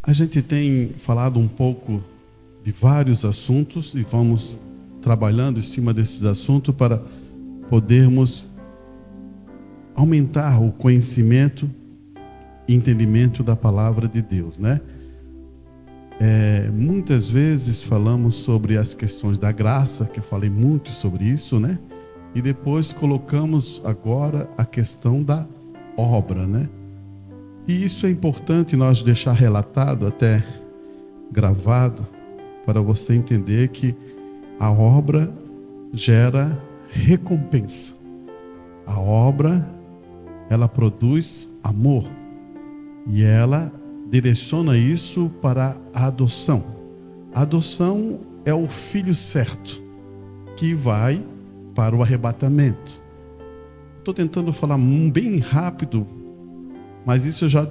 A gente tem falado um pouco de vários assuntos e vamos trabalhando em cima desses assuntos para podermos aumentar o conhecimento e entendimento da palavra de Deus, né? Muitas vezes falamos sobre as questões da graça, que eu falei muito sobre isso, né? E depois colocamos agora a questão da obra, né? E isso é importante nós deixar relatado, até gravado, para você entender que a obra gera recompensa. A obra, ela produz amor. E ela direciona isso para a adoção. A adoção é o filho certo, que vai para o arrebatamento. Estou tentando falar bem rápido, mas isso eu já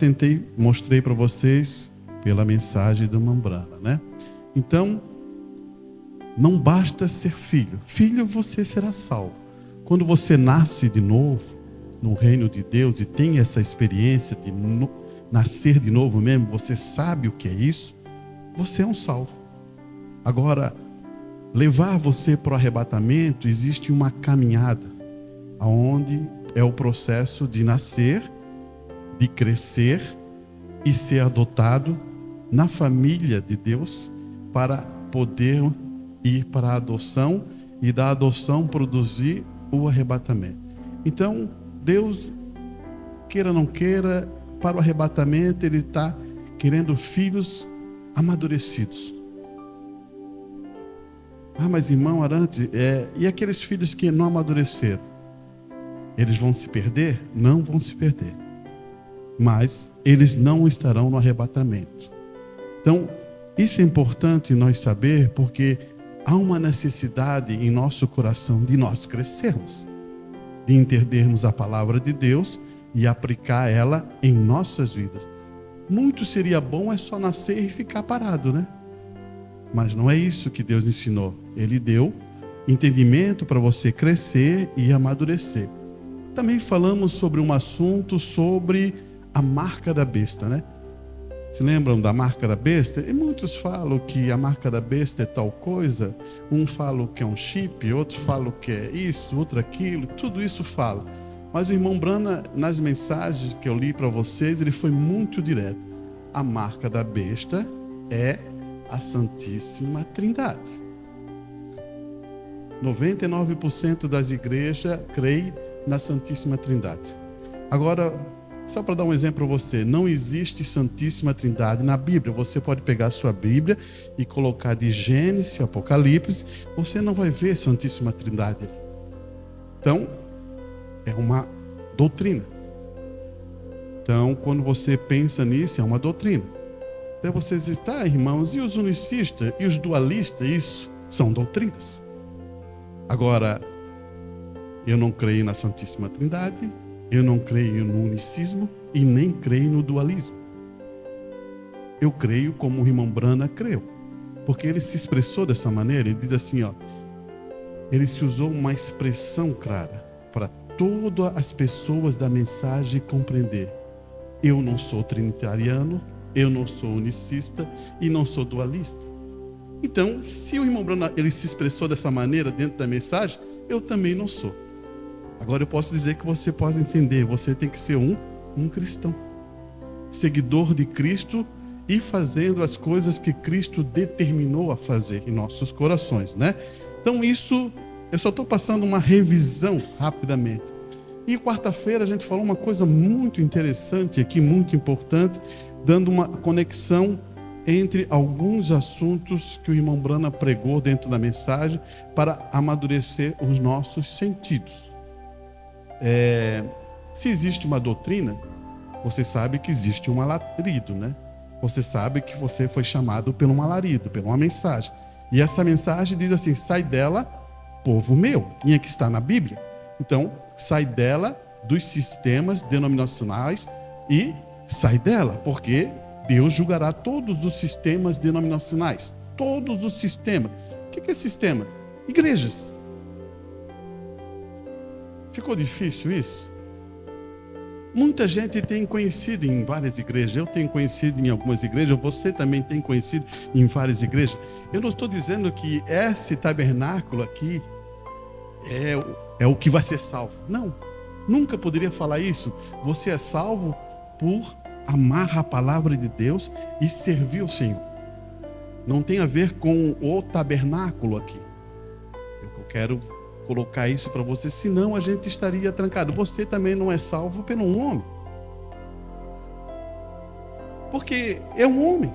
mostrei para vocês pela mensagem do Mambrana, né? Então, não basta ser filho. Filho, você será salvo. Quando você nasce de novo no reino de Deus e tem essa experiência de nascer de novo mesmo, você sabe o que é isso, você é um salvo. Agora, levar você para o arrebatamento, existe uma caminhada, onde é o processo de nascer, de crescer e ser adotado na família de Deus, para poder ir para a adoção e da adoção produzir o arrebatamento. Então, Deus, queira ou não queira, para o arrebatamento, Ele está querendo filhos amadurecidos. Mas irmão Arante, e aqueles filhos que não amadureceram? Eles vão se perder? Não vão se perder. Mas eles não estarão no arrebatamento. Então, isso é importante nós saber, porque há uma necessidade em nosso coração de nós crescermos, de entendermos a palavra de Deus e aplicar ela em nossas vidas. Muito seria bom só nascer e ficar parado, né? Mas não é isso que Deus ensinou. Ele deu entendimento para você crescer e amadurecer. Também falamos sobre um assunto sobre a marca da besta, né? Se lembram da marca da besta? E muitos falam que a marca da besta é tal coisa. Um fala que é um chip, outro fala que é isso, outro aquilo. Tudo isso fala. Mas o irmão Brana, nas mensagens que eu li para vocês, ele foi muito direto. A marca da besta é a Santíssima Trindade. 99% das igrejas creem na Santíssima Trindade. Agora, só para dar um exemplo para você, não existe Santíssima Trindade na Bíblia. Você pode pegar a sua Bíblia e colocar de Gênesis, Apocalipse, você não vai ver Santíssima Trindade ali. Então, é uma doutrina. Então, quando você pensa nisso, é uma doutrina. Daí vocês dizem, irmãos, e os unicistas e os dualistas? Isso são doutrinas. Agora, eu não creio na Santíssima Trindade, eu não creio no unicismo e nem creio no dualismo. Eu creio como o irmão Brana creu, porque ele se expressou dessa maneira. Ele diz assim, ele se usou uma expressão clara para todas as pessoas da mensagem compreender. Eu não sou trinitariano, eu não sou unicista e não sou dualista. Então, se o irmão Brana ele se expressou dessa maneira dentro da mensagem, eu também não sou. Agora eu posso dizer que você pode entender, você tem que ser um cristão, seguidor de Cristo e fazendo as coisas que Cristo determinou a fazer em nossos corações, né? Então isso, eu só estou passando uma revisão rapidamente. E quarta-feira a gente falou uma coisa muito interessante aqui, muito importante, dando uma conexão entre alguns assuntos que o irmão Brana pregou dentro da mensagem para amadurecer os nossos sentidos. Se existe uma doutrina, você sabe que existe um alarido, né? Você sabe que você foi chamado pelo um alarido, por uma mensagem. E essa mensagem diz assim, sai dela, povo meu. E aqui está na Bíblia. Então, sai dela dos sistemas denominacionais e sai dela, porque Deus julgará todos os sistemas denominacionais. Todos os sistemas. O que é sistema? Igrejas. Ficou difícil isso? Muita gente tem conhecido em várias igrejas, eu tenho conhecido em algumas igrejas, você também tem conhecido em várias igrejas. Eu não estou dizendo que esse tabernáculo aqui é o que vai ser salvo. Não, nunca poderia falar isso. Você é salvo por amar a palavra de Deus e servir o Senhor. Não tem a ver com o tabernáculo aqui. Eu quero colocar isso para você, senão a gente estaria trancado. Você também não é salvo pelo um homem, porque é um homem,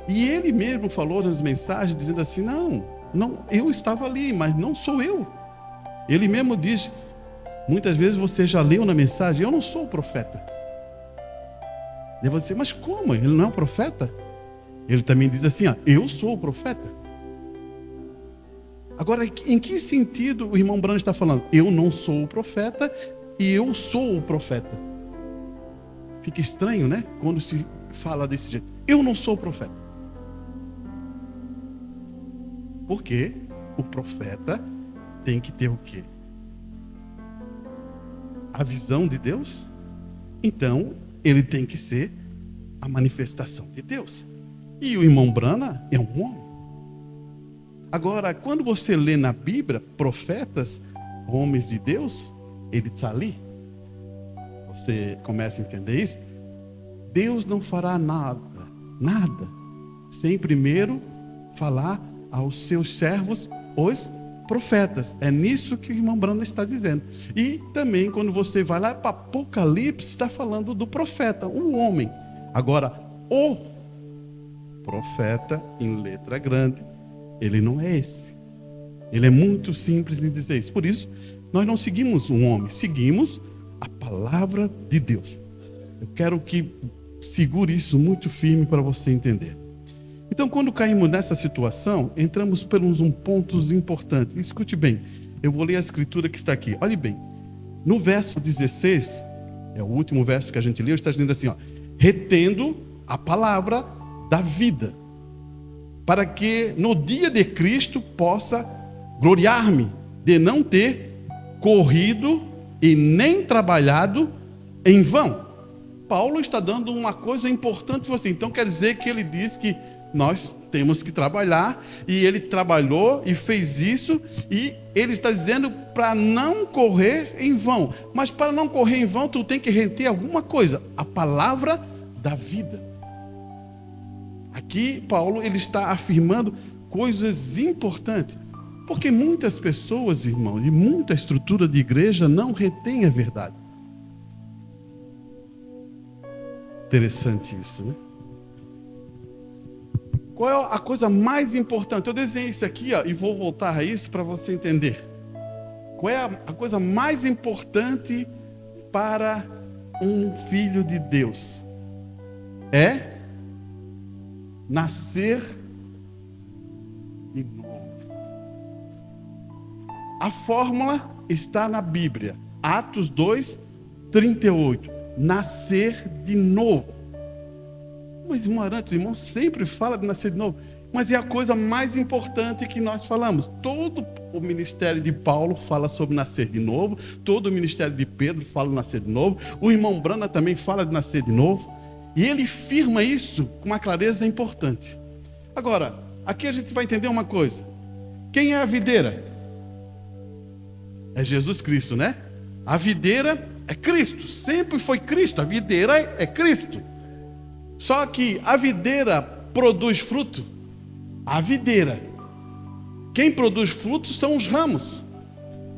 e ele mesmo falou nas mensagens dizendo assim, não, eu estava ali, mas não sou eu. Ele mesmo diz, muitas vezes você já leu na mensagem, eu não sou o profeta. E você, mas como? Ele não é o profeta? Ele também diz assim, eu sou o profeta. Agora, em que sentido o irmão Branham está falando? Eu não sou o profeta e eu sou o profeta. Fica estranho, né? Quando se fala desse jeito. Eu não sou o profeta. Porque o profeta tem que ter o quê? A visão de Deus. Então, ele tem que ser a manifestação de Deus. E o irmão Branham é um homem. Agora, quando você lê na Bíblia, profetas, homens de Deus, ele está ali. Você começa a entender isso? Deus não fará nada, sem primeiro falar aos seus servos, os profetas. É nisso que o irmão Branham está dizendo. E também, quando você vai lá para Apocalipse, está falando do profeta, um homem. Agora, o profeta, em letra grande, ele não é esse. Ele é muito simples em dizer isso. Por isso, nós não seguimos um homem, seguimos a palavra de Deus. Eu quero que segure isso muito firme para você entender. Então, quando caímos nessa situação, entramos por uns pontos importantes. Escute bem, eu vou ler a escritura que está aqui. Olhe bem, no verso 16, é o último verso que a gente leu, está dizendo assim, retendo a palavra da vida, para que no dia de Cristo possa gloriar-me de não ter corrido e nem trabalhado em vão. Paulo está dando uma coisa importante para você. Então quer dizer que ele diz que nós temos que trabalhar, e ele trabalhou e fez isso, e ele está dizendo para não correr em vão. Mas para não correr em vão, tu tem que reter alguma coisa, a palavra da vida. Aqui Paulo ele está afirmando coisas importantes, porque muitas pessoas, irmão, e muita estrutura de igreja não retém a verdade. Interessante isso, né? Qual é a coisa mais importante? Eu desenhei isso aqui, e vou voltar a isso para você entender. Qual é a coisa mais importante para um filho de Deus? É nascer de novo. A fórmula está na Bíblia, Atos 2:38. Nascer de novo. Mas, irmão Arantes, o irmão sempre fala de nascer de novo, mas é a coisa mais importante que nós falamos. Todo o ministério de Paulo fala sobre nascer de novo, todo o ministério de Pedro fala de nascer de novo, o irmão Branham também fala de nascer de novo, e ele firma isso com uma clareza importante. Agora, aqui a gente vai entender uma coisa. Quem é a videira? É Jesus Cristo, né? A videira é Cristo, sempre foi Cristo, a videira é Cristo. Só que a videira produz fruto. A videira. Quem produz frutos são os ramos.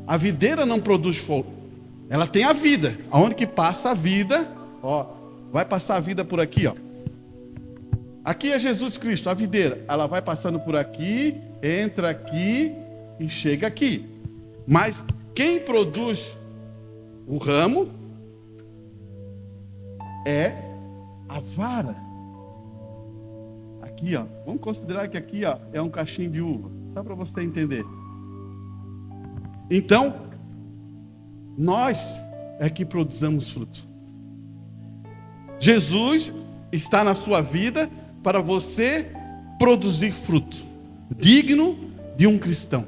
A videira não produz fruto. Ela tem a vida. Aonde que passa a vida, vai passar a vida por aqui, Aqui é Jesus Cristo, a videira. Ela vai passando por aqui, entra aqui e chega aqui. Mas quem produz o ramo é a vara. Aqui, vamos considerar que aqui, é um cachinho de uva, só para você entender. Então, nós é que produzimos fruto. Jesus está na sua vida para você produzir fruto, digno de um cristão.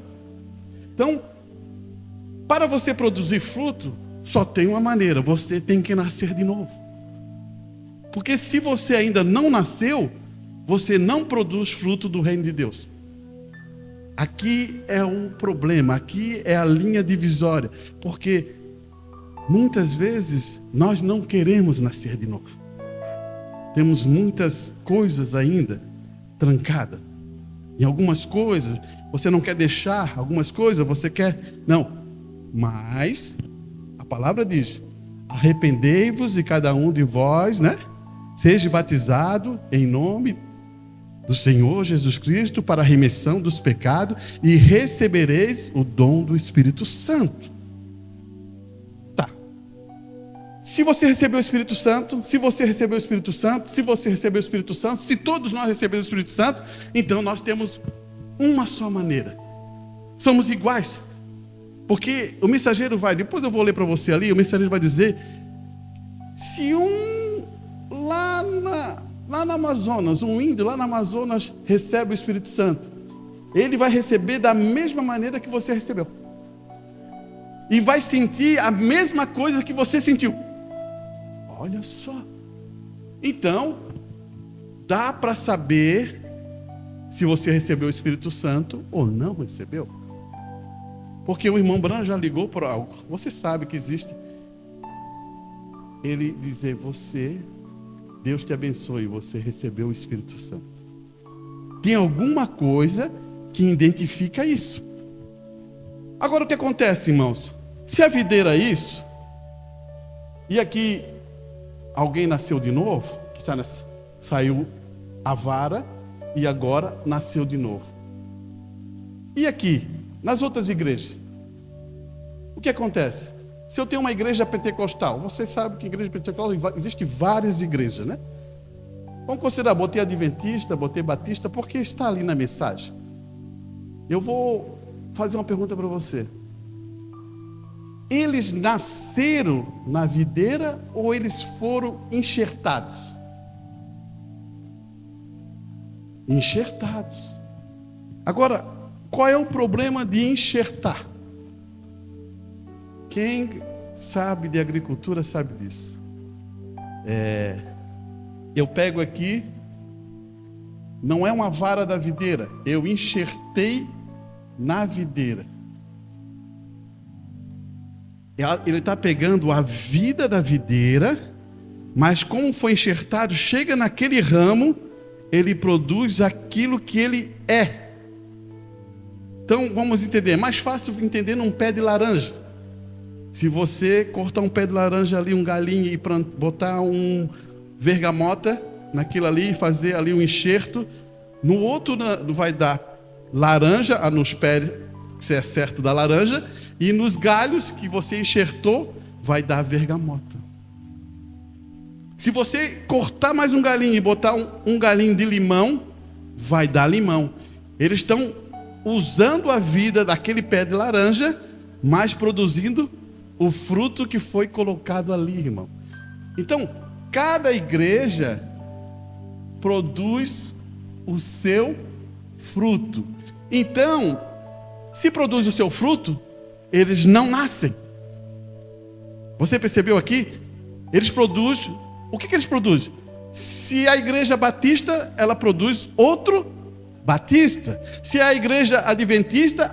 Então, para você produzir fruto, só tem uma maneira: você tem que nascer de novo. Porque se você ainda não nasceu, você não produz fruto do reino de Deus. Aqui é o problema, aqui é a linha divisória, porque muitas vezes nós não queremos nascer de novo. Temos muitas coisas ainda trancadas. Em algumas coisas você não quer deixar, algumas coisas você quer, não. Mas a palavra diz: arrependei-vos e cada um de vós, seja batizado em nome do Senhor Jesus Cristo para a remissão dos pecados e recebereis o dom do Espírito Santo. Tá. Se você recebeu o Espírito Santo, se você recebeu o Espírito Santo, se você recebeu o Espírito Santo, se todos nós recebemos o Espírito Santo, então nós temos uma só maneira. Somos iguais. Porque o mensageiro vai, depois eu vou ler para você ali, o mensageiro vai dizer: se lá no Amazonas, um índio lá no Amazonas recebe o Espírito Santo, ele vai receber da mesma maneira que você recebeu. E vai sentir a mesma coisa que você sentiu. Olha só. Então, dá para saber se você recebeu o Espírito Santo ou não recebeu. Porque o irmão Branham já ligou para algo. Você sabe que existe. Ele dizer: Deus te abençoe, você recebeu o Espírito Santo. Tem alguma coisa que identifica isso. Agora o que acontece, irmãos? Se a videira é isso, e aqui alguém nasceu de novo, que saiu a vara e agora nasceu de novo. E aqui, nas outras igrejas, o que acontece? Se eu tenho uma igreja pentecostal, você sabe que igreja pentecostal existe várias igrejas, né? Vamos considerar, botei adventista, botei batista, porque está ali na mensagem. Eu vou fazer uma pergunta para você. Eles nasceram na videira ou eles foram enxertados? Enxertados. Agora, qual é o problema de enxertar? Quem sabe de agricultura sabe disso. Eu pego aqui, não é uma vara da videira, eu enxertei na videira. Ele está pegando a vida da videira, mas como foi enxertado, chega naquele ramo, ele produz aquilo que ele é. Então vamos entender, é mais fácil entender num pé de laranja. Se você cortar um pé de laranja ali, um galinho, e botar um vergamota naquilo ali e fazer ali um enxerto, no outro vai dar laranja, nos pés, que é certo da laranja, e nos galhos que você enxertou, vai dar vergamota. Se você cortar mais um galinho e botar um galinho de limão, vai dar limão. Eles estão usando a vida daquele pé de laranja, mas produzindo o fruto que foi colocado ali, irmão. Então, cada igreja produz o seu fruto. Então, se produz o seu fruto, eles não nascem. Você percebeu aqui? Eles produzem. O que eles produzem? Se a igreja batista, ela produz outro batista. Se a igreja adventista,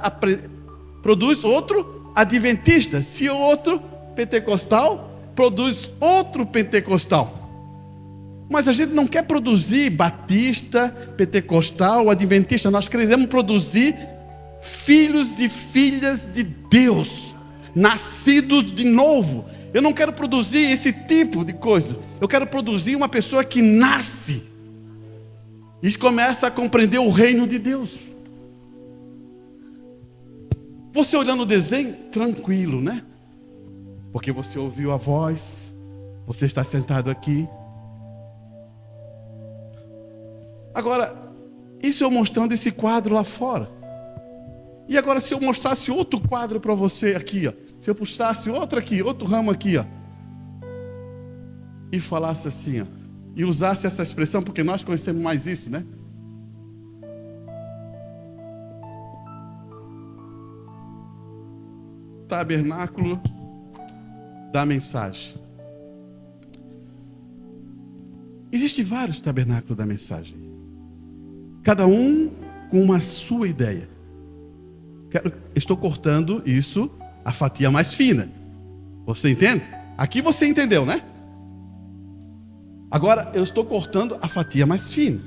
produz outro adventista. Se o outro pentecostal, produz outro pentecostal. Mas a gente não quer produzir batista, pentecostal, adventista. Nós queremos produzir filhos e filhas de Deus, nascidos de novo. Eu não quero produzir esse tipo de coisa. Eu quero produzir uma pessoa que nasce e começa a compreender o reino de Deus. Você olhando o desenho, tranquilo, né? Porque você ouviu a voz, você está sentado aqui. Agora, isso eu mostrando esse quadro lá fora. E agora, se eu mostrasse outro quadro para você aqui, ó, se eu puxasse outro aqui, outro ramo aqui, ó, e falasse assim, ó, e usasse essa expressão, porque nós conhecemos mais isso, né? Tabernáculo da mensagem. Existem vários tabernáculos da mensagem, cada um com uma sua ideia. Estou cortando isso, a fatia mais fina. Você entende? Aqui você entendeu, né? Agora eu estou cortando a fatia mais fina.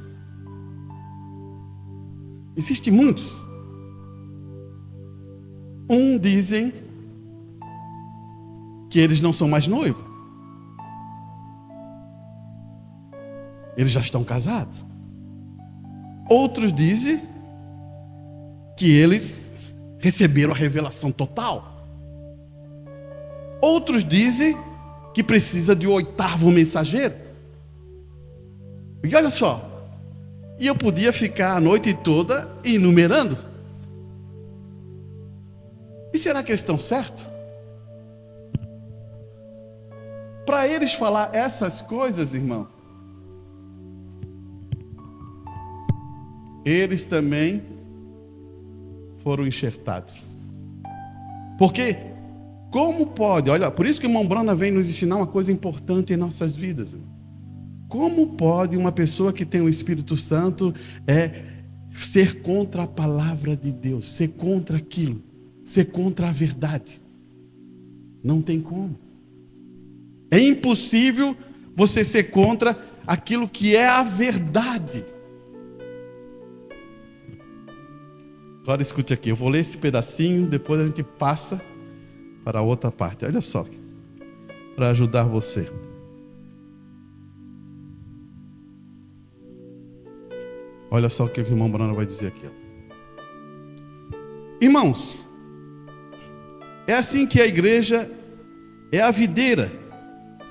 Existem muitos. Dizem que eles não são mais noivos. Eles já estão casados. Outros dizem que eles receberam a revelação total. Outros dizem que precisa de um 8º mensageiro. E olha só, e eu podia ficar a noite toda enumerando. E será que eles estão certos? Para eles falar essas coisas, irmão, eles também foram enxertados. Porque, como pode, olha, por isso que o irmão Brana vem nos ensinar uma coisa importante em nossas vidas. Como pode uma pessoa que tem o Espírito Santo ser contra a palavra de Deus, ser contra aquilo, ser contra a verdade? Não tem como. É impossível você ser contra aquilo que é a verdade. Agora escute aqui, eu vou ler esse pedacinho, depois a gente passa para a outra parte. Olha só, para ajudar você. Olha só o que o irmão Bruno vai dizer aqui. Irmãos, é assim que a igreja é a videira,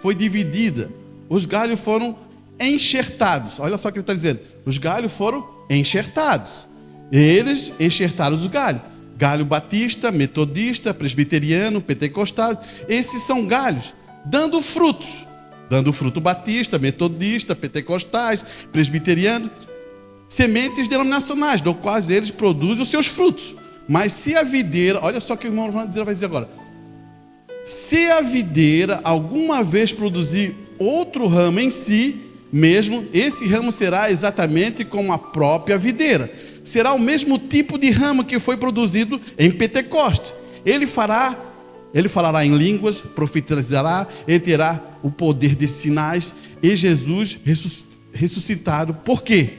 foi dividida, os galhos foram enxertados. Olha só o que ele está dizendo, os galhos foram enxertados. Eles enxertaram os galhos. Galho batista, metodista, presbiteriano, pentecostal. Esses são galhos, dando frutos. Dando fruto batista, metodista, pentecostais, presbiteriano. Sementes denominacionais, do quais eles produzem os seus frutos. Mas se a videira, olha só o que o irmão vai dizer agora. Se a videira alguma vez produzir outro ramo em si mesmo, esse ramo será exatamente como a própria videira. Será o mesmo tipo de ramo que foi produzido em Pentecoste. Ele falará em línguas, profetizará, ele terá o poder de sinais, e Jesus ressuscitado. Por quê?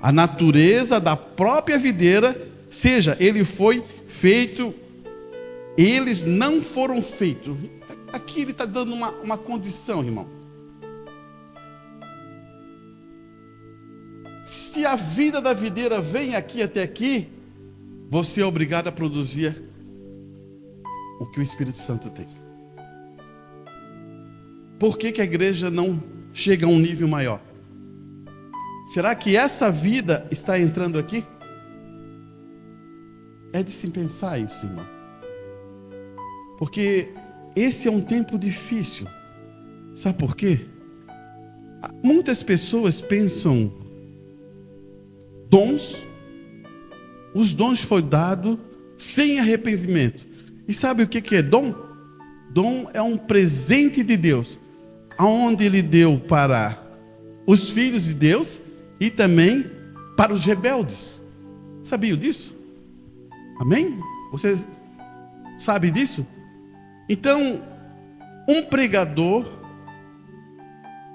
A natureza da própria videira, seja, ele foi feito, eles não foram feitos. Aqui ele está dando uma condição, irmão. Se a vida da videira vem aqui até aqui, você é obrigado a produzir o que o Espírito Santo tem. Por que a igreja não chega a um nível maior? Será que essa vida está entrando aqui? É de se pensar isso, irmão. Porque esse é um tempo difícil. Sabe por quê? Muitas pessoas pensam dons, os dons foram dados sem arrependimento. E sabe o que é dom? Dom é um presente de Deus, aonde Ele deu para os filhos de Deus e também para os rebeldes. Sabia disso? Amém? Você sabe disso? Então, um pregador,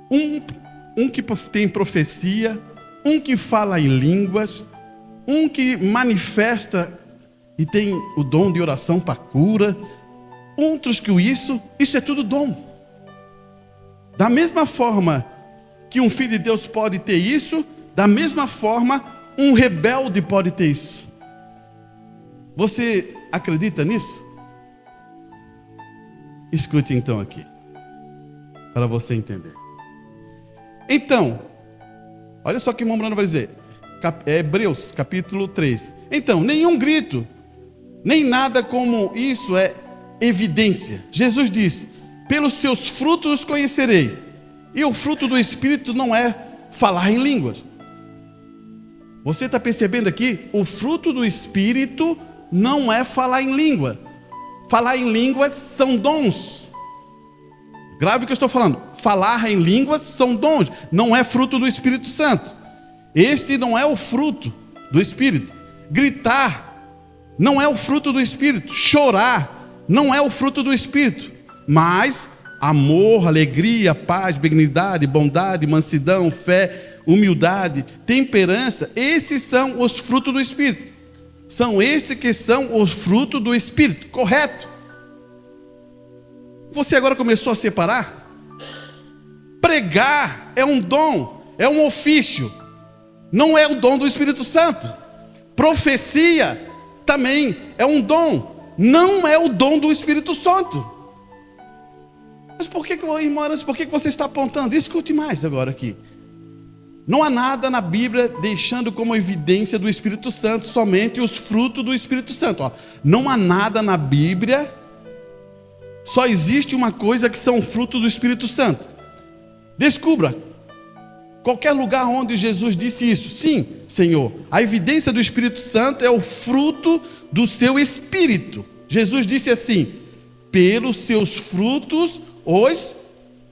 um que tem profecia, um que fala em línguas, um que manifesta e tem o dom de oração para cura, outros que isso é tudo dom. Da mesma forma que um filho de Deus pode ter isso, da mesma forma um rebelde pode ter isso. Você acredita nisso? Escute então aqui, para você entender. Então, olha só o que o irmão Bruno vai dizer. Hebreus capítulo 3. Então, nenhum grito, nem nada como isso é evidência. Jesus disse: pelos seus frutos os conhecerei. E o fruto do Espírito não é falar em línguas. Você está percebendo aqui? O fruto do Espírito não é falar em língua. Falar em línguas são dons. Grave o que eu estou falando. Falar em línguas são dons, não é fruto do Espírito Santo. Este não é o fruto do Espírito. Gritar não é o fruto do Espírito. Chorar não é o fruto do Espírito. Mas amor, alegria, paz, benignidade, bondade, mansidão, fé, humildade, temperança, esses são os frutos do Espírito. São estes que são os frutos do Espírito, correto? Você agora começou a separar? Pregar é um dom, é um ofício, não é o dom do Espírito Santo. Profecia também é um dom, não é o dom do Espírito Santo. Mas por que, irmão Arantes, por que você está apontando? Escute mais agora aqui. Não há nada na Bíblia deixando como evidência do Espírito Santo somente os frutos do Espírito Santo. Não há nada na Bíblia, só existe uma coisa que são frutos do Espírito Santo. Descubra qualquer lugar onde Jesus disse isso. Sim, Senhor, a evidência do Espírito Santo é o fruto do seu Espírito. Jesus disse assim: pelos seus frutos os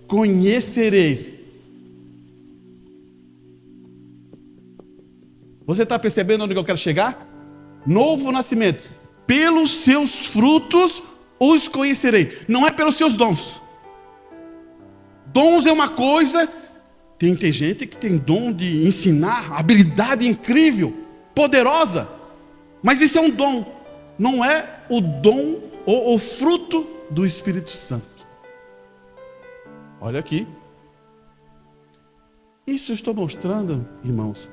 conhecereis. Você está percebendo onde eu quero chegar? Novo nascimento. Pelos seus frutos os conhecerei. Não é pelos seus dons. Dons é uma coisa. Tem gente que tem dom de ensinar, habilidade incrível, poderosa. Mas isso é um dom. Não é o dom ou o fruto do Espírito Santo. Olha aqui. Isso eu estou mostrando, irmãos,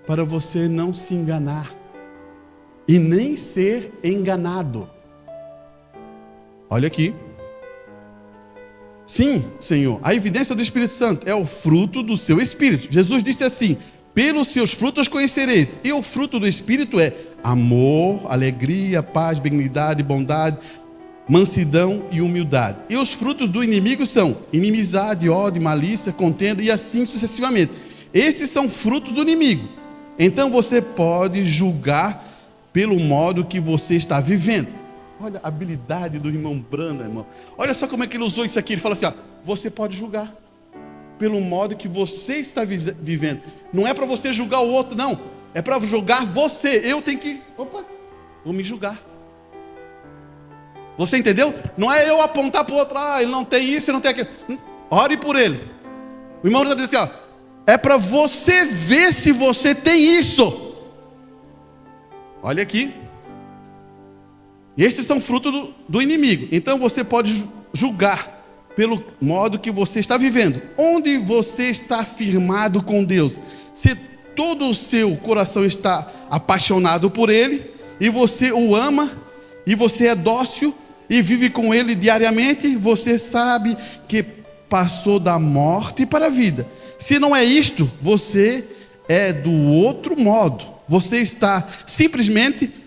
para você não se enganar e nem ser enganado. Olha aqui. Sim, Senhor, a evidência do Espírito Santo é o fruto do seu Espírito. Jesus disse assim: pelos seus frutos conhecereis. E o fruto do Espírito é amor, alegria, paz, benignidade, bondade, mansidão e humildade. E os frutos do inimigo são inimizade, ódio, malícia, contenda e assim sucessivamente. Estes são frutos do inimigo. Então você pode julgar pelo modo que você está vivendo. Olha a habilidade do irmão Branda, irmão. Olha só como é que ele usou isso aqui. Ele fala assim: ó, você pode julgar pelo modo que você está vivendo. Não é para você julgar o outro, não. É para julgar você. Eu tenho que, vou me julgar. Você entendeu? Não é eu apontar para o outro: ele não tem isso, ele não tem aquilo. Ore por ele. O irmão está dizendo assim: ó, é para você ver se você tem isso. Olha aqui. Esses são frutos do inimigo. Então você pode julgar pelo modo que você está vivendo. Onde você está firmado com Deus. Se todo o seu coração está apaixonado por Ele, e você o ama, e você é dócil, e vive com Ele diariamente, você sabe que passou da morte para a vida. Se não é isto, você é do outro modo. Você está simplesmente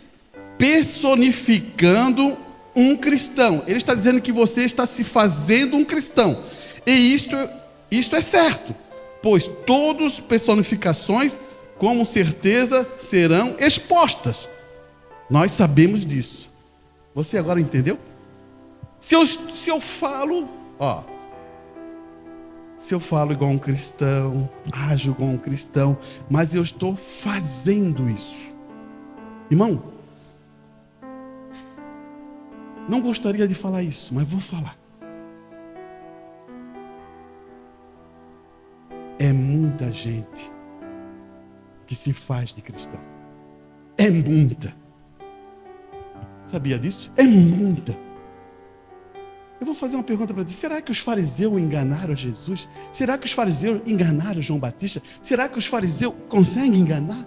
personificando um cristão. Ele está dizendo que você está se fazendo um cristão. E isto é certo, pois todas personificações com certeza serão expostas. Nós sabemos disso. Você agora entendeu? Se eu falo, se eu falo igual um cristão, ajo igual um cristão, mas eu estou fazendo isso. Irmão, não gostaria de falar isso, mas vou falar. É muita gente que se faz de cristão. É muita. Sabia disso? É muita. Eu vou fazer uma pergunta para ti. Será que os fariseus enganaram Jesus? Será que os fariseus enganaram João Batista? Será que os fariseus conseguem enganar?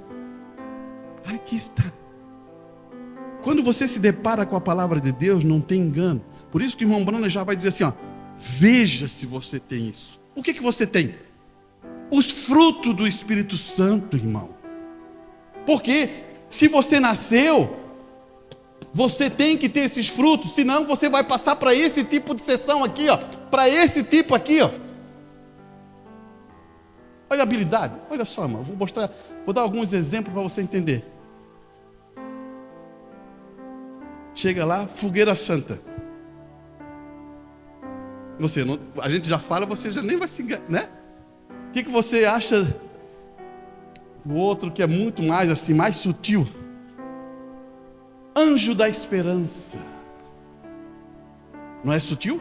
Aqui está. Quando você se depara com a palavra de Deus, não tem engano. Por isso que o irmão Bruno já vai dizer assim: veja se você tem isso. O que você tem? Os frutos do Espírito Santo, irmão. Porque se você nasceu, você tem que ter esses frutos, senão você vai passar para esse tipo de sessão aqui, para esse tipo aqui, Olha a habilidade. Olha só, irmão, vou dar alguns exemplos para você entender. Chega lá, fogueira santa. Você não, a gente já fala, você já nem vai se enganar, né? O que você acha do outro que é muito mais assim, mais sutil? Anjo da esperança. Não é sutil?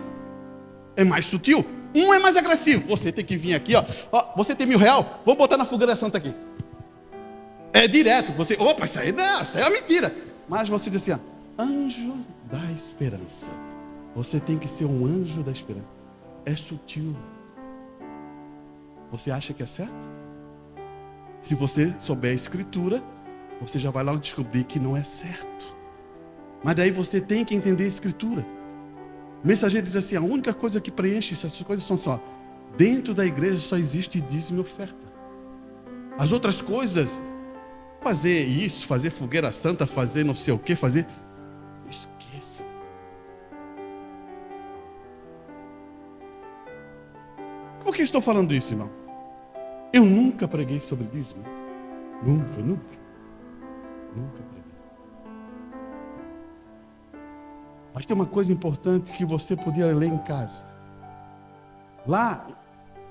É mais sutil. Um é mais agressivo. Você tem que vir aqui, ó. Você tem R$1.000? Vamos botar na fogueira santa aqui. É direto. Você, opa, isso aí não, isso aí é mentira. Mas você diz assim, ó, anjo da esperança. Você tem que ser um anjo da esperança. É sutil. Você acha que é certo? Se você souber a escritura, você já vai logo descobrir que não é certo. Mas daí você tem que entender a escritura. O mensageiro diz assim, a única coisa que preenche essas coisas são só, dentro da igreja só existe dízimo e oferta. As outras coisas, fazer isso, fazer fogueira santa, fazer não sei o que, fazer, esqueça. Por que estou falando isso, irmão? Eu nunca preguei sobre dízimo. Nunca preguei. Mas tem uma coisa importante que você podia ler em casa. Lá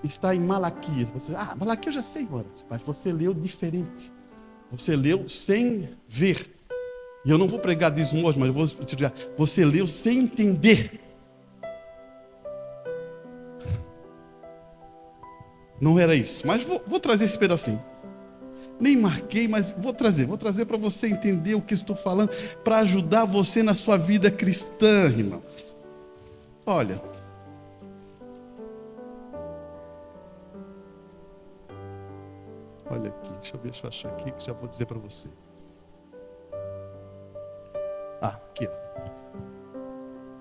está em Malaquias. Você, Malaquias eu já sei, mas você leu diferente. Você leu sem ver. E eu não vou pregar dízimo hoje, mas eu vou te dizer, você leu sem entender. Não era isso, mas vou trazer esse pedacinho. Nem marquei, mas vou trazer para você entender o que estou falando, para ajudar você na sua vida cristã, irmão. Olha, aqui, deixa eu achar aqui, que já vou dizer para você. Aqui, ó.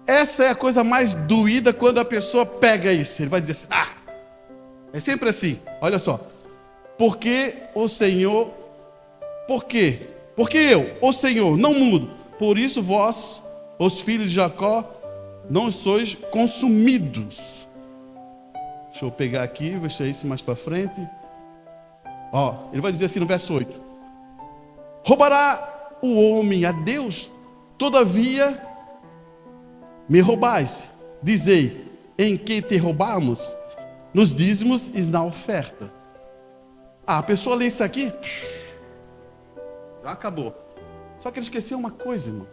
Essa é a coisa mais doída quando a pessoa pega isso. Ele vai dizer assim, é sempre assim, olha só. Porque o Senhor, porque eu, o Senhor, não mudo. Por isso vós, os filhos de Jacó, não sois consumidos. Deixa eu pegar aqui, vou deixar isso mais para frente. Ele vai dizer assim no verso 8. Roubará o homem a Deus, todavia me roubais. Dizei, em que te roubamos? Nos dízimos e na oferta. A pessoa lê isso aqui, já acabou. Só que ele esqueceu uma coisa, irmão.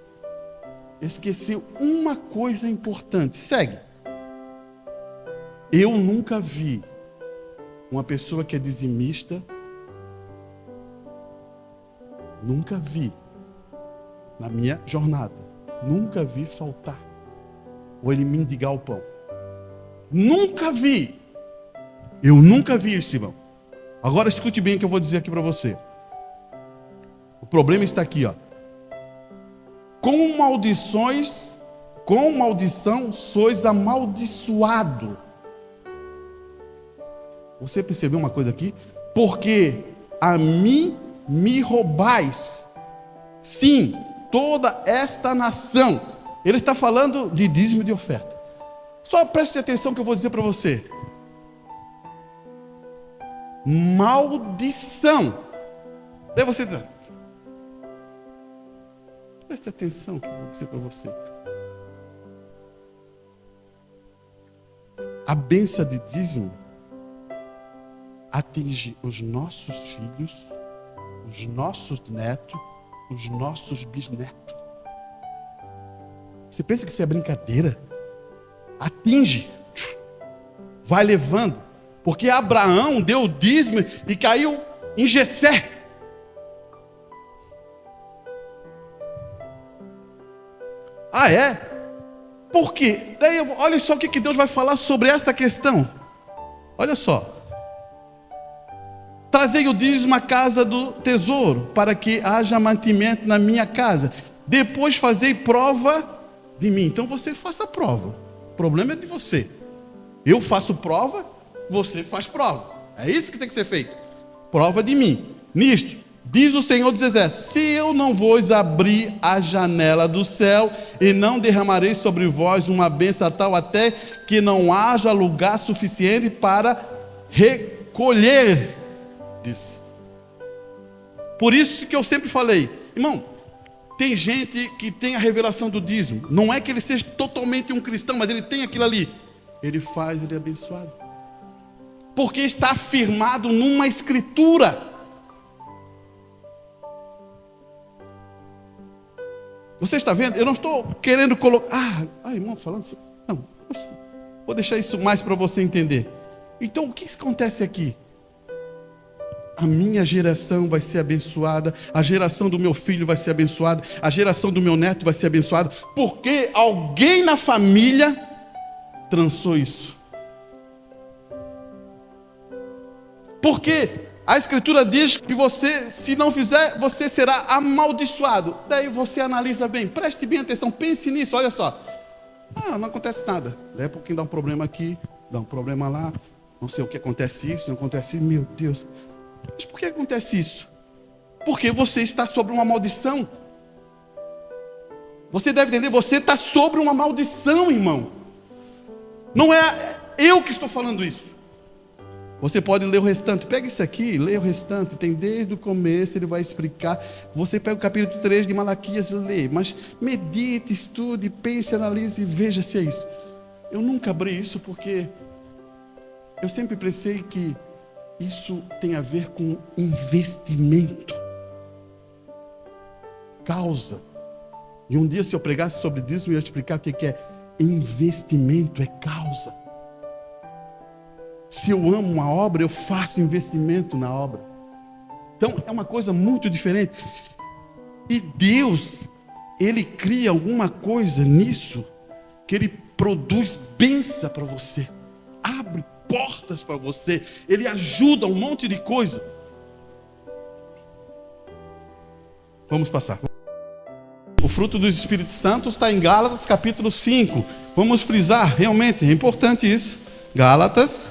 Esqueceu uma coisa importante. Segue. Eu nunca vi uma pessoa que é dizimista. Nunca vi. Na minha jornada. Nunca vi faltar. Ou ele mendigar o pão. Nunca vi. Eu nunca vi isso, irmão. Agora escute bem o que eu vou dizer aqui para você. O problema está aqui, ó. Com maldição sois amaldiçoado. Você percebeu uma coisa aqui? Porque a mim me roubais. Sim, toda esta nação. Ele está falando de dízimo e de oferta. Só preste atenção que eu vou dizer para você. Maldição. Daí você diz, preste atenção que eu vou dizer para você. A bênção de dízimo atinge os nossos filhos, os nossos netos, os nossos bisnetos. Você pensa que isso é brincadeira? Atinge, vai levando. Porque Abraão deu o dízimo e caiu em Jessé. É? Por quê? Daí, olha só o que Deus vai falar sobre essa questão. Olha só. Trazei o dízimo à casa do tesouro, para que haja mantimento na minha casa. Depois fazei prova de mim. Então você faça prova. O problema é de você. Eu faço prova, você faz prova. É isso que tem que ser feito. Prova de mim. Nisto, diz o Senhor dos Exércitos: se eu não vos abrir a janela do céu e não derramarei sobre vós uma bênção tal até que não haja lugar suficiente para recolher. Diz. Por isso que eu sempre falei, irmão, tem gente que tem a revelação do dízimo. Não é que ele seja totalmente um cristão, mas ele tem aquilo ali. ele faz ele abençoado. Porque está afirmado numa escritura. Você está vendo? Eu não estou querendo colocar... irmão, falando isso... Não, vou deixar isso mais para você entender. Então, o que acontece aqui? A minha geração vai ser abençoada, a geração do meu filho vai ser abençoada, a geração do meu neto vai ser abençoada, porque alguém na família trançou isso. Porque a escritura diz que você, se não fizer, você será amaldiçoado. Daí você analisa bem, preste bem atenção, pense nisso, olha só. Não acontece nada. Daí a pouquinho dá um problema aqui, dá um problema lá, não sei o que acontece isso, não acontece isso, meu Deus. Mas por que acontece isso? Porque você está sobre uma maldição. Você deve entender, você está sobre uma maldição, irmão. Não é eu que estou falando isso. Você pode ler o restante, pega isso aqui, lê o restante, tem desde o começo, ele vai explicar. Você pega o capítulo 3 de Malaquias e lê, mas medite, estude, pense, analise e veja se é isso. Eu nunca abri isso porque eu sempre pensei que isso tem a ver com investimento, causa. E um dia, se eu pregasse sobre isso, eu ia explicar o que é investimento, é causa. Se eu amo uma obra, eu faço investimento na obra. Então, é uma coisa muito diferente. E Deus, Ele cria alguma coisa nisso, que Ele produz bênção para você. Abre portas para você. Ele ajuda um monte de coisa. Vamos passar. O fruto do Espírito Santo está em Gálatas capítulo 5. Vamos frisar, realmente, é importante isso. Gálatas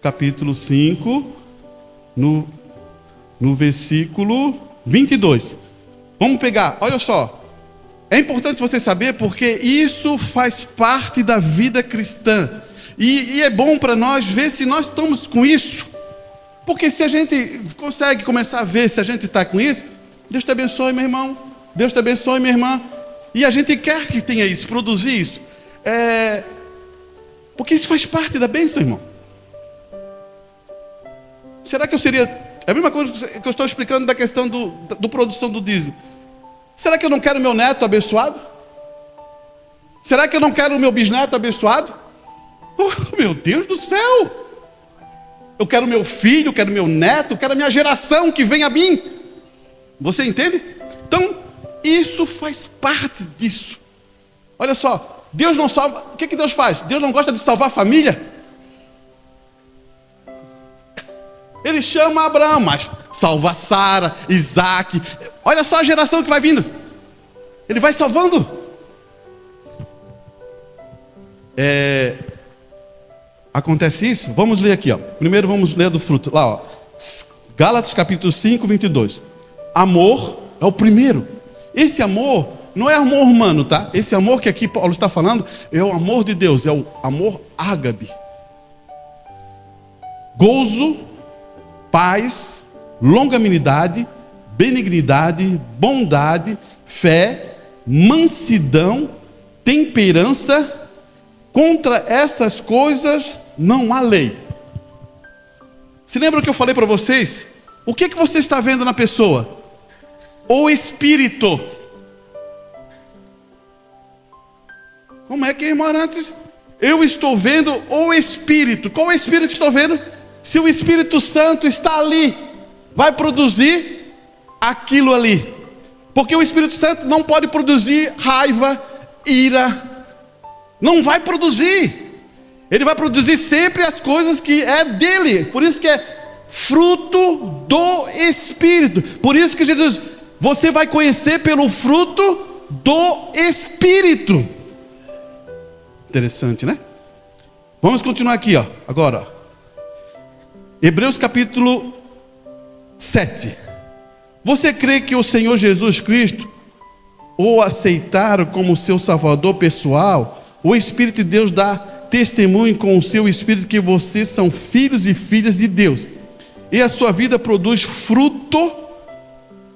capítulo 5, no versículo 22. Vamos pegar, olha só. É importante você saber porque isso faz parte da vida cristã. E é bom para nós ver se nós estamos com isso. Porque se a gente consegue começar a ver se a gente está com isso, Deus te abençoe, meu irmão. Deus te abençoe, minha irmã. E a gente quer que tenha isso, produzir isso. Porque isso faz parte da bênção, irmão. Será que eu seria... É a mesma coisa que eu estou explicando da questão do produção do dízimo. Será que eu não quero meu neto abençoado? Será que eu não quero o meu bisneto abençoado? Oh, meu Deus do céu! Eu quero meu filho, eu quero meu neto, eu quero a minha geração que vem a mim. Você entende? Então, isso faz parte disso. Olha só, Deus não salva... O que Deus faz? Deus não gosta de salvar a família? Ele chama Abraão, mas salva Sara, Isaac. Olha só a geração que vai vindo. Ele vai salvando. Acontece isso? Vamos ler aqui, ó. Primeiro vamos ler do fruto. Lá, ó. Gálatas capítulo 5, 22. Amor é o primeiro. Esse amor não é amor humano, tá? Esse amor que aqui Paulo está falando é o amor de Deus, é o amor ágape. Gozo, paz, longanimidade, benignidade, bondade, fé, mansidão, temperança. Contra essas coisas não há lei. Se lembra o que eu falei para vocês? O que você está vendo na pessoa? O Espírito. Como é que, irmão, antes? Eu estou vendo o Espírito. Qual é o Espírito que estou vendo? Se o Espírito Santo está ali, vai produzir aquilo ali. Porque o Espírito Santo não pode produzir raiva, ira. Não vai produzir. Ele vai produzir sempre as coisas que é dele. Por isso que é fruto do Espírito. Por isso que Jesus, você vai conhecer pelo fruto do Espírito. Interessante, né? Vamos continuar aqui, ó. Agora, ó. Hebreus capítulo 7. Você crê que o Senhor Jesus Cristo o aceitaram como seu Salvador pessoal? O Espírito de Deus dá testemunho com o seu Espírito que vocês são filhos e filhas de Deus. E a sua vida produz fruto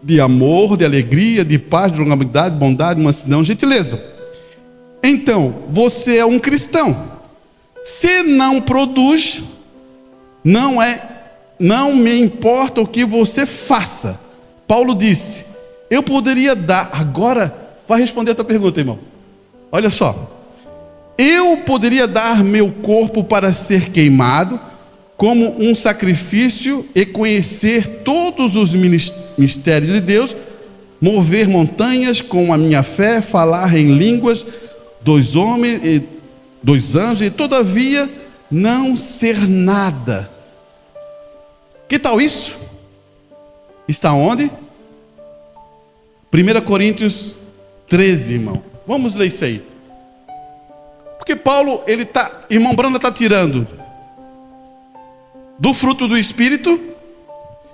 de amor, de alegria, de paz, de longanimidade, bondade, mansidão, gentileza. Então, você é um cristão. Se não produz, não me importa o que você faça. Paulo disse, eu poderia dar, agora vai responder a tua pergunta, irmão. Olha só, eu poderia dar meu corpo para ser queimado como um sacrifício e conhecer todos os mistérios de Deus, mover montanhas com a minha fé, falar em línguas dos homens e dos anjos, e todavia não ser nada. Que tal isso? Está onde? 1 Coríntios 13, irmão. Vamos ler isso aí. Porque Paulo, irmão Branda está tirando do fruto do Espírito,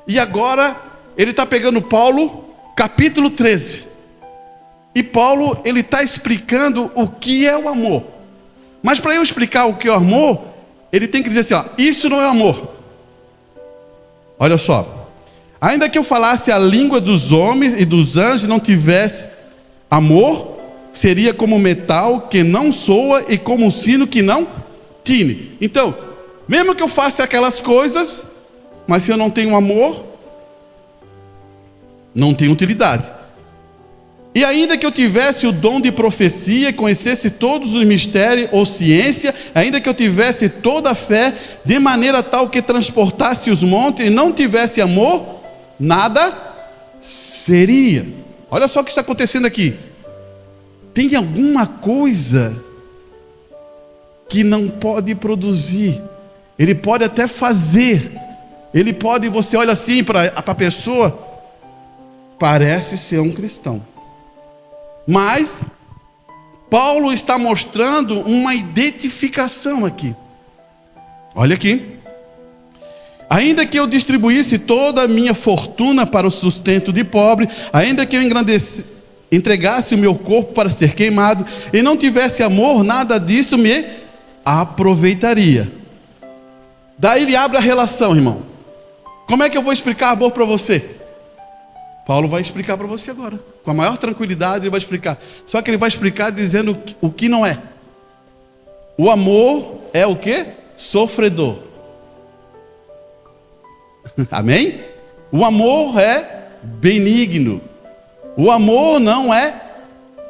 e agora ele está pegando Paulo, capítulo 13. E Paulo, ele está explicando o que é o amor. Mas para eu explicar o que é o amor, ele tem que dizer assim, ó, isso não é amor. Olha só, ainda que eu falasse a língua dos homens e dos anjos e não tivesse amor, seria como metal que não soa e como um sino que não tine. Então, mesmo que eu faça aquelas coisas, mas se eu não tenho amor, não tem utilidade. E ainda que eu tivesse o dom de profecia, conhecesse todos os mistérios ou ciência, ainda que eu tivesse toda a fé, de maneira tal que transportasse os montes e não tivesse amor, nada seria. Olha só o que está acontecendo aqui. Tem alguma coisa que não pode produzir. Ele pode até fazer. Ele pode, você olha assim para a pessoa, parece ser um cristão. Mas Paulo está mostrando uma identificação aqui. Olha aqui. Ainda que eu distribuísse toda a minha fortuna para o sustento de pobre, ainda que eu entregasse o meu corpo para ser queimado, e não tivesse amor, nada disso me aproveitaria. Daí ele abre a relação, irmão. Como é que eu vou explicar amor para você? Paulo vai explicar para você agora. Com a maior tranquilidade ele vai explicar. Só que ele vai explicar dizendo o que não é. O amor é o quê? Sofredor. Amém? O amor é benigno. O amor não é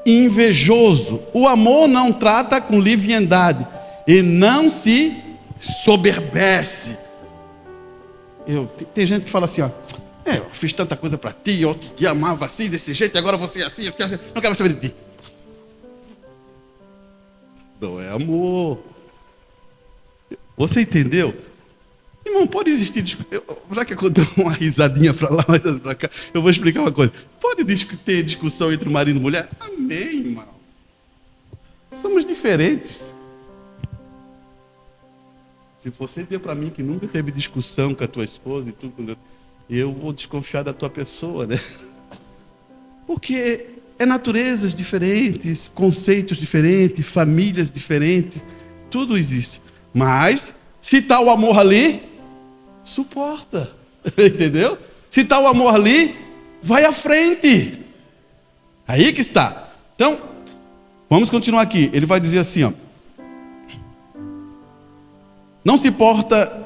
invejoso. O amor não trata com leviandade. E não se soberbece. Tem gente que fala assim, ó. Eu fiz tanta coisa para ti, eu te amava assim, desse jeito, e agora você é assim, eu não quero saber de ti. Não é amor. Você entendeu? Irmão, pode existir discussão. Já que eu dei uma risadinha para lá, mas para cá, eu vou explicar uma coisa. Pode ter discussão entre marido e mulher? Amém, irmão. Somos diferentes. Se você dizer para mim que nunca teve discussão com a tua esposa e tudo, eu vou desconfiar da tua pessoa, né? Porque é naturezas diferentes, conceitos diferentes, famílias diferentes, tudo existe. Mas, se está o amor ali, suporta, entendeu? Se está o amor ali, vai à frente. Aí que está. Então, vamos continuar aqui. Ele vai dizer assim, ó. Não se porta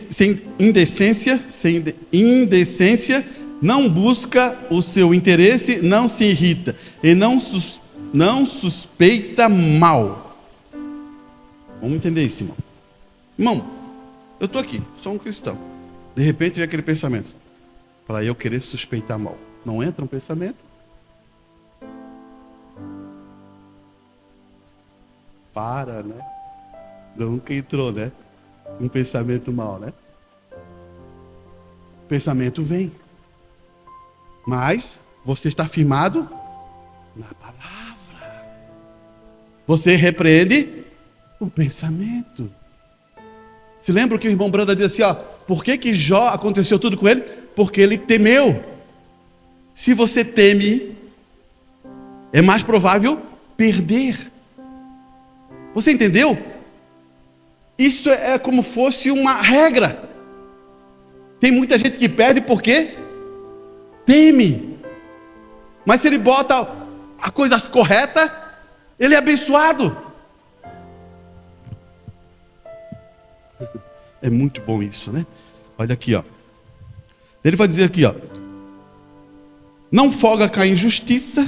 sem indecência, não busca o seu interesse, não se irrita e não suspeita mal. Vamos entender isso, irmão. Irmão, eu estou aqui, sou um cristão. De repente vem aquele pensamento, para eu querer suspeitar mal. Não entra um pensamento? Para, né? Nunca entrou, né? Um pensamento mal, né? O pensamento vem. Mas você está firmado na palavra. Você repreende o pensamento. Se lembra que o irmão Branda disse assim, ó, por que Jó aconteceu tudo com ele? Porque ele temeu. Se você teme, é mais provável perder. Você entendeu? Isso é como fosse uma regra. Tem muita gente que perde porque teme. Mas se ele bota a coisa correta, ele é abençoado. É muito bom isso, né? Olha aqui, ó. Ele vai dizer aqui, ó. Não folga com a injustiça,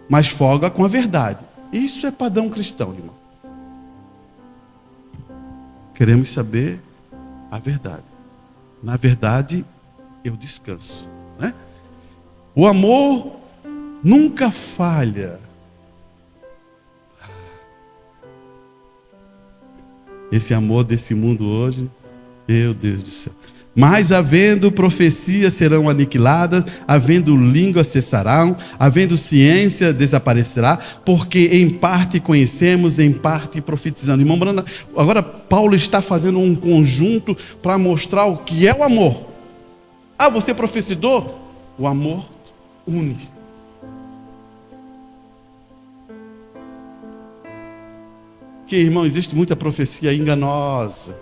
mas folga com a verdade. Isso é padrão cristão, irmão. Queremos saber a verdade. Na verdade, eu descanso, né? O amor nunca falha. Esse amor desse mundo hoje, meu Deus do céu. Mas havendo profecias serão aniquiladas, havendo língua cessarão, havendo ciência desaparecerá, porque em parte conhecemos, em parte profetizamos. Irmão Brana, agora Paulo está fazendo um conjunto para mostrar o que é o amor. Ah, você profetizou? O amor une. Porque, irmão, existe muita profecia enganosa.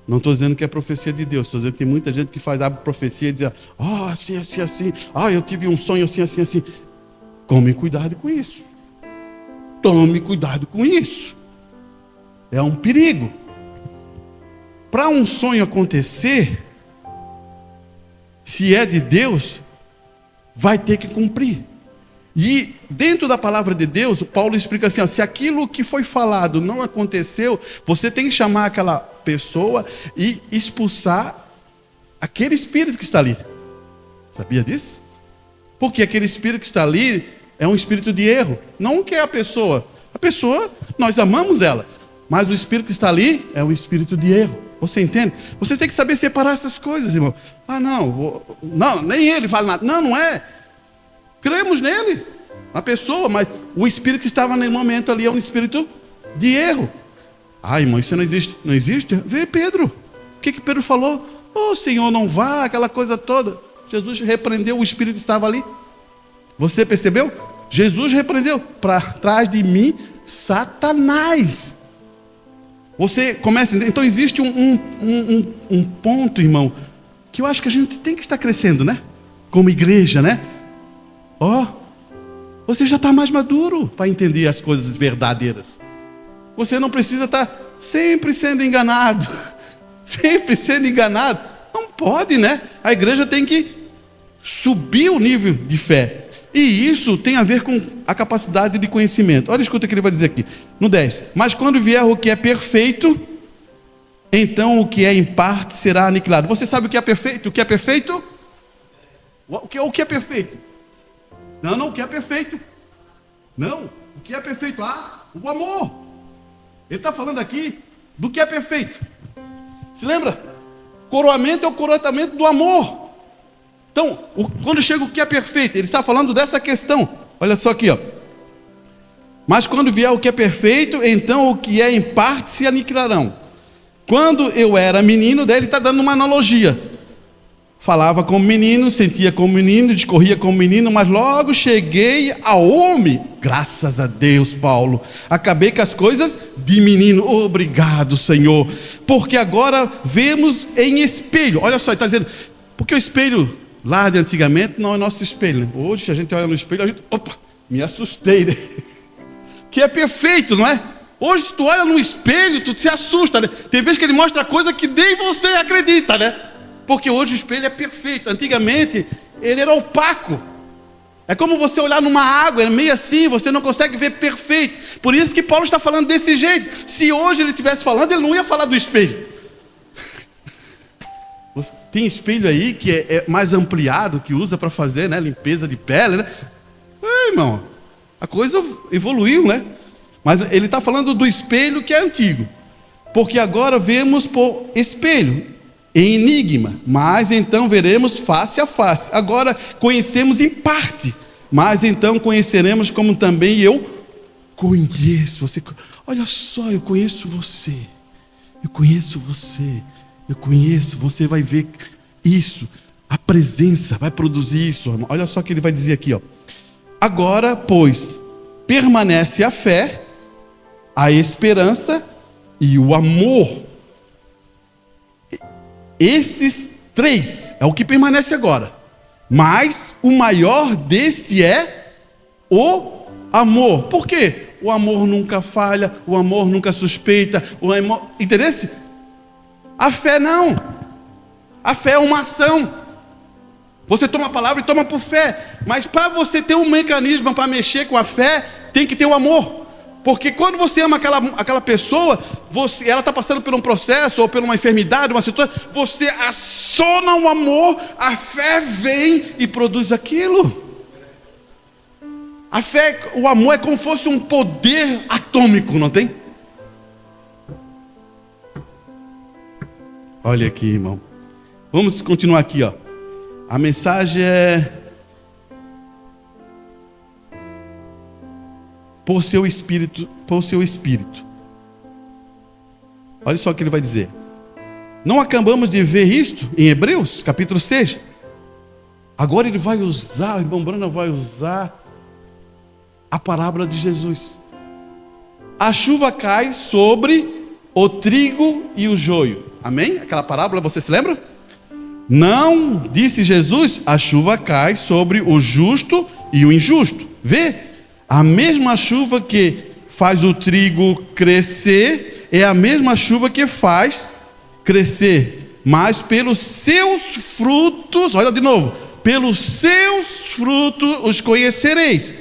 Não estou dizendo que é profecia de Deus, estou dizendo que tem muita gente que faz a profecia e diz, assim, assim, assim, eu tive um sonho assim, assim, assim. Tome cuidado com isso. Tome cuidado com isso. É um perigo. Para um sonho acontecer, se é de Deus, vai ter que cumprir. E dentro da palavra de Deus, Paulo explica assim, se aquilo que foi falado não aconteceu, você tem que chamar aquela pessoa e expulsar aquele espírito que está ali. Sabia disso? Porque aquele espírito que está ali é um espírito de erro. Não que é a pessoa. A pessoa, nós amamos ela. Mas o espírito que está ali é um espírito de erro. Você entende? Você tem que saber separar essas coisas, irmão. Não, nem ele fala nada. Não é. Cremos nele, na pessoa, mas o espírito que estava no momento ali é um espírito de erro. Irmão, isso não existe. Não existe? Vê Pedro. O que Pedro falou? Senhor, não vá, aquela coisa toda. Jesus repreendeu o espírito que estava ali. Você percebeu? Jesus repreendeu. Para trás de mim, Satanás. Você começa a entender. Então existe um ponto, irmão, que eu acho que a gente tem que estar crescendo, né? Como igreja, né? Você já está mais maduro para entender as coisas verdadeiras. Você não precisa estar sempre sendo enganado. Sempre sendo enganado. Não pode, né? A igreja tem que subir o nível de fé. E isso tem a ver com a capacidade de conhecimento. Olha, escuta o que ele vai dizer aqui. No 10. Mas quando vier o que é perfeito, então o que é em parte será aniquilado. Você sabe o que é perfeito? O que é perfeito? O que é perfeito? Não, o que é perfeito? Não, o que é perfeito? O amor. Ele está falando aqui do que é perfeito. Se lembra? Coroamento é o coroamento do amor. Então, quando chega o que é perfeito, ele está falando dessa questão. Olha só aqui, ó. Mas quando vier o que é perfeito, então o que é em parte se aniquilarão. Quando eu era menino, daí ele está dando uma analogia. Falava como menino, sentia como menino, discorria como menino, mas logo cheguei a homem. Graças a Deus, Paulo. Acabei com as coisas de menino. Obrigado, Senhor. Porque agora vemos em espelho. Olha só, ele está dizendo, porque o espelho lá de antigamente não é nosso espelho, né? Hoje, se a gente olha no espelho, a gente, me assustei, né? Que é perfeito, não é? Hoje, se tu olha no espelho, tu se assusta, né? Tem vezes que ele mostra coisa que nem você acredita, né? Porque hoje o espelho é perfeito. Antigamente, ele era opaco. É como você olhar numa água, é meio assim, você não consegue ver perfeito. Por isso que Paulo está falando desse jeito. Se hoje ele estivesse falando, ele não ia falar do espelho. Tem espelho aí que é mais ampliado, que usa para fazer, né, limpeza de pele, né? Irmão, a coisa evoluiu, né? Mas ele está falando do espelho que é antigo. Porque agora vemos por espelho. Em enigma, mas então veremos face a face. Agora conhecemos em parte, mas então conheceremos como também eu conheço. Olha só, eu conheço você. Eu conheço você. Eu conheço. Você vai ver isso. A presença vai produzir isso. Olha só o que ele vai dizer aqui, ó. Agora, pois, permanece a fé, a esperança e o amor. Esses três é o que permanece agora. Mas o maior deste é o amor. Por quê? O amor nunca falha, o amor nunca suspeita, o amor... Entendeu? A fé não. A fé é uma ação. Você toma a palavra e toma por fé. Mas para você ter um mecanismo para mexer com a fé, tem que ter o amor. Porque quando você ama aquela pessoa, ela está passando por um processo, ou por uma enfermidade, uma situação, você aciona o amor, a fé vem e produz aquilo. A fé, o amor é como se fosse um poder atômico, não tem? Olha aqui, irmão. Vamos continuar aqui, ó. A mensagem é: por seu espírito. Olha só o que ele vai dizer. Não acabamos de ver isto em Hebreus, capítulo 6. Agora ele vai usar, o irmão Branham vai usar a parábola de Jesus. A chuva cai sobre o trigo e o joio. Amém? Aquela parábola, você se lembra? Não, disse Jesus, a chuva cai sobre o justo e o injusto. Vê? A mesma chuva que faz o trigo crescer é a mesma chuva que faz crescer. Mas pelos seus frutos, olha de novo, pelos seus frutos os conhecereis.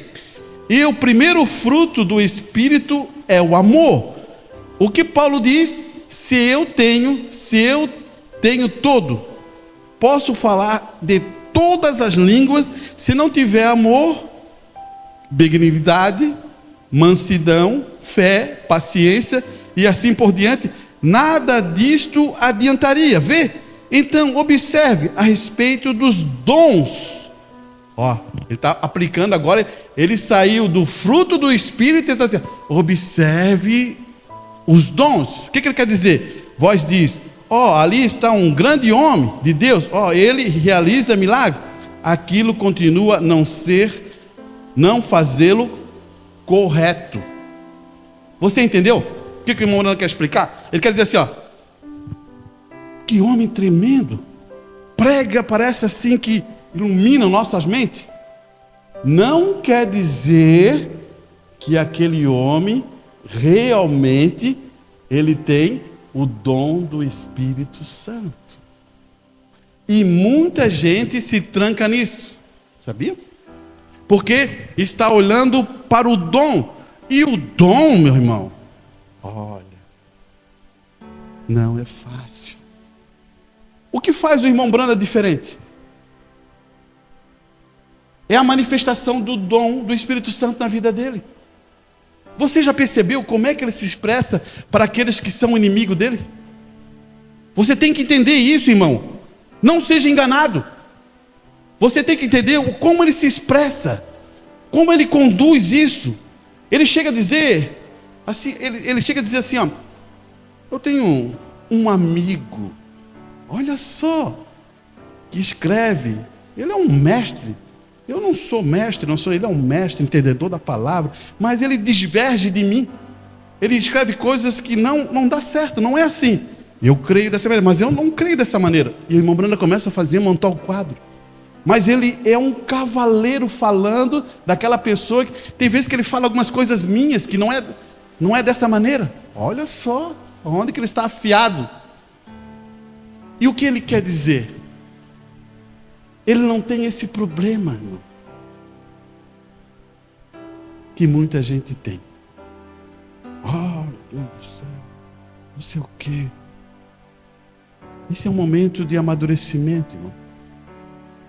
E o primeiro fruto do Espírito é o amor. O que Paulo diz? Se eu tenho todo, posso falar de todas as línguas, se não tiver amor, benignidade, mansidão, fé, paciência e assim por diante, nada disto adiantaria. Vê? Então observe a respeito dos dons. Ó, ele está aplicando agora, ele saiu do fruto do Espírito e está dizendo, observe os dons. O que ele quer dizer? Vós diz, ó, ali está um grande homem de Deus, ó, ele realiza milagres. Aquilo continua não fazê-lo correto. Você entendeu? O que o irmão Morano quer explicar? Ele quer dizer assim, ó, que homem tremendo, prega, parece assim que ilumina nossas mentes. Não quer dizer que aquele homem realmente ele tem o dom do Espírito Santo. E muita gente se tranca nisso, sabia? Porque está olhando para o dom. E o dom, meu irmão, olha, não é fácil. O que faz o irmão Branda diferente? É a manifestação do dom do Espírito Santo na vida dele. Você já percebeu como é que ele se expressa para aqueles que são inimigo dele? Você tem que entender isso, irmão. Não seja enganado. Você tem que entender como ele se expressa, como ele conduz isso. Ele chega a dizer assim, ele chega a dizer assim, ó, eu tenho um amigo, olha só, que escreve, ele é um mestre. Eu não sou mestre, ele é um mestre, entendedor da palavra, mas ele diverge de mim. Ele escreve coisas que não dá certo, não é assim. Eu creio dessa maneira, mas eu não creio dessa maneira. E o irmão Branda começa a montar o quadro. Mas ele é um cavaleiro falando daquela pessoa que tem vezes que ele fala algumas coisas minhas que não é dessa maneira. Olha só onde que ele está afiado. E o que ele quer dizer? Ele não tem esse problema, irmão, que muita gente tem. Oh, Deus do céu, não sei o quê. Esse é um momento de amadurecimento, irmão.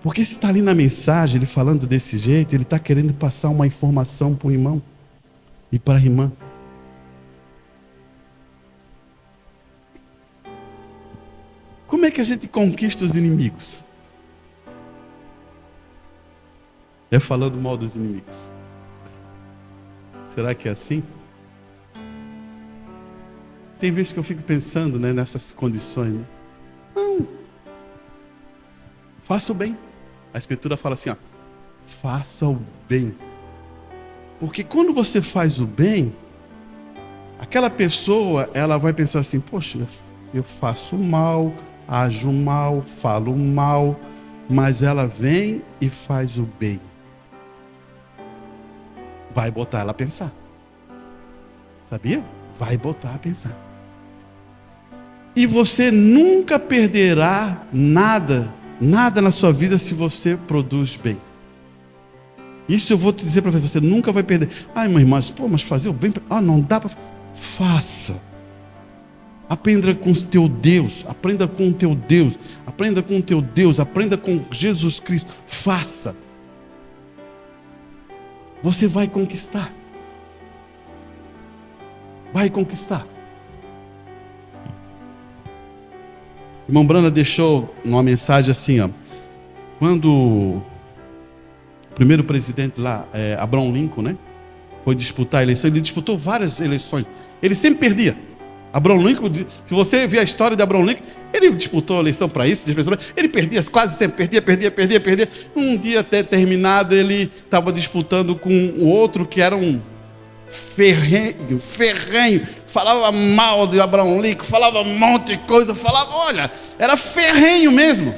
Porque se está ali na mensagem, ele falando desse jeito, ele está querendo passar uma informação para o irmão e para a irmã. Como é que a gente conquista os inimigos? É falando mal dos inimigos. Será que é assim? Tem vezes que eu fico pensando, né, nessas condições. Né? Não. Faça o bem. A Escritura fala assim, ó, faça o bem. Porque quando você faz o bem, aquela pessoa, ela vai pensar assim, poxa, eu faço mal, ajo mal, falo mal, mas ela vem e faz o bem. Vai botar ela a pensar. Sabia? Vai botar a pensar. E você nunca perderá nada na sua vida se você produz bem. Isso eu vou te dizer para você, você nunca vai perder. Ai, meu irmão, mas fazer o bem, não dá para... Faça. Aprenda com o teu Deus, aprenda com o teu Deus, aprenda com o teu Deus, aprenda com Jesus Cristo. Faça. Você vai conquistar. Vai conquistar. Irmão Brana deixou uma mensagem assim, quando o primeiro presidente lá, Abraham Lincoln, né, foi disputar a eleição, ele disputou várias eleições, ele sempre perdia. Abraham Lincoln, se você ver a história de Abraham Lincoln, ele disputou a eleição para isso, ele perdia, quase sempre perdia. Um dia até terminado, ele estava disputando com o outro que era um ferrenho, falava mal de Abraham Lincoln, falava um monte de coisa, era ferrenho mesmo.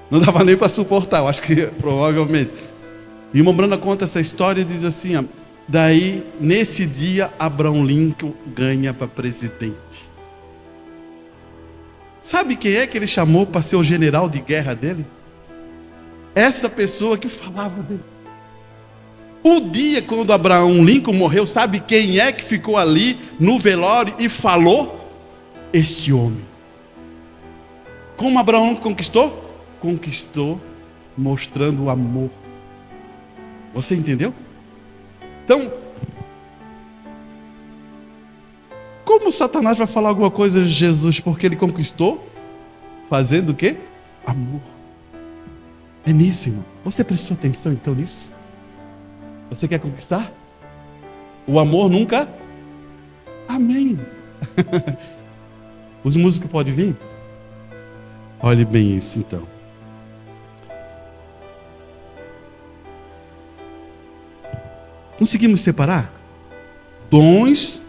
Não dava nem para suportar, eu acho que provavelmente. E o irmão Brana conta essa história e diz assim, daí nesse dia Abraham Lincoln ganha para presidente. Sabe quem é que ele chamou para ser o general de guerra dele? Essa pessoa que falava dele. O dia quando Abraham Lincoln morreu, sabe quem é que ficou ali no velório e falou? Este homem. Como Abraham conquistou? Conquistou mostrando o amor. Você entendeu? Então, como Satanás vai falar alguma coisa de Jesus porque ele conquistou? Fazendo o quê? Amor. É nisso, irmão. Você prestou atenção então nisso? Você quer conquistar? O amor nunca? Amém. Os músicos podem vir? Olhe bem isso então. Conseguimos separar? Dons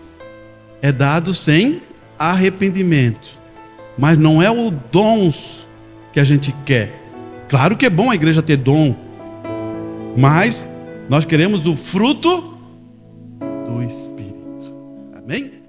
é dado sem arrependimento. Mas não é o dons que a gente quer. Claro que é bom a igreja ter dom. Mas nós queremos o fruto do Espírito. Amém?